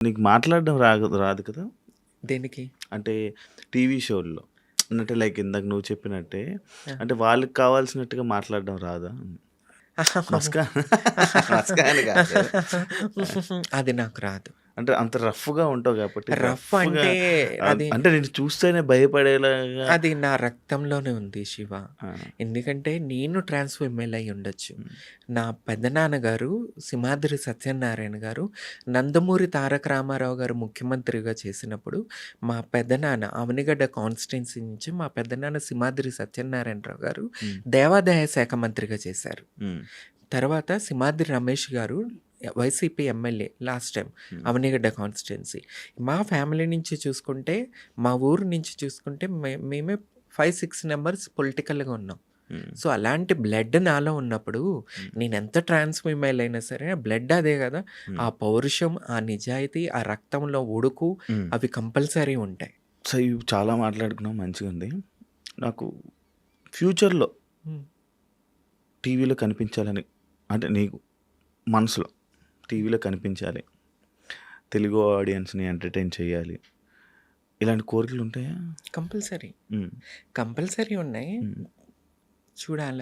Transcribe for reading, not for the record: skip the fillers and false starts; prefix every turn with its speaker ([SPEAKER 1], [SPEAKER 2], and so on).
[SPEAKER 1] నీకు మాట్లాడడం రాదు కదా?
[SPEAKER 2] దేనికి?
[SPEAKER 1] అంటే టీవీ షోల్లో. అంటే లైక్ ఇందాక నువ్వు చెప్పినట్టే
[SPEAKER 2] ఆ!
[SPEAKER 1] అంటే వాళ్ళకి కావాల్సినట్టుగా మాట్లాడడం రాదా? మస్కా మస్కా అని కాదు.
[SPEAKER 2] అది నాకు రాదు.
[SPEAKER 1] అంటే అంత రఫ్‌గా ఉంటావు కాబట్టి
[SPEAKER 2] రఫ్
[SPEAKER 1] రఫ్‌గా
[SPEAKER 2] అంటే అది
[SPEAKER 1] అంటే నిన్ను చూస్తేనే భయపడేలాగా
[SPEAKER 2] అది నా రక్తంలోనే ఉంది శివ.
[SPEAKER 1] ఆ!
[SPEAKER 2] ఎందుకంటే నేను ట్రాన్స్ ఫీమేల్ అయి ఉండొచ్చు.
[SPEAKER 1] హ్మ్.
[SPEAKER 2] నా పెదనాన్నగారు సింహాద్రి సత్యనారాయణ గారు నందమూరి తారక రామారావు గారు ముఖ్యమంత్రిగా చేసినప్పుడు మా పెదనాన్న అవనిగడ్డ కాన్స్టిట్యున్సీ నుంచి మా పెదనాన్న సింహాద్రి సత్యనారాయణరావు గారు
[SPEAKER 1] హ్మ్.
[SPEAKER 2] దేవాదాయ శాఖ మంత్రిగా చేశారు.
[SPEAKER 1] హ్మ్.
[SPEAKER 2] తర్వాత సింహాద్రి రమేష్ గారు వైసీపీ ఎమ్మెల్యే లాస్ట్ టైం
[SPEAKER 1] హ్మ్.
[SPEAKER 2] అవనిగడ్డ కాన్స్టిట్యున్సీ. మా ఫ్యామిలీ నుంచి చూసుకుంటే, మా ఊరు నుంచి చూసుకుంటే మేమే 5, 6 నంబర్స్ పొలిటికల్‌గా ఉన్నాం.
[SPEAKER 1] హ్మ్.
[SPEAKER 2] సో, అలాంటి బ్లడ్ నాలో ఉన్నప్పుడు
[SPEAKER 1] హ్మ్.
[SPEAKER 2] నేనెంత ట్రాన్స్ ఫీమేల్ అయినా సరే బ్లడ్ అదే గదా!
[SPEAKER 1] హ్మ్.
[SPEAKER 2] ఆ పౌరుషం, ఆ నిజాయితీ, ఆ రక్తంలో ఉడుకు
[SPEAKER 1] హ్మ్.
[SPEAKER 2] అవి కంపల్సరీ ఉంటాయి.
[SPEAKER 1] సో, ఇవి చాలా మాట్లాడుకున్నాం మంచిగుంది. నాకు ఫ్యూచర్‌లో
[SPEAKER 2] హ్మ్.
[SPEAKER 1] టీవీలో కనిపించాలని అంటే నీకు మనసులో టీవీలో కనిపించాలి. తెలుగు ఆడియన్స్‌ని ఎంటర్‌టైన్ చేయాలి. ఇలాంటి కోరికలుంటాయా?
[SPEAKER 2] కంపల్సరీ.
[SPEAKER 1] హ్మ్.
[SPEAKER 2] కంపల్సరీ ఉన్నాయి.
[SPEAKER 1] హ్మ్.
[SPEAKER 2] చూడాలి.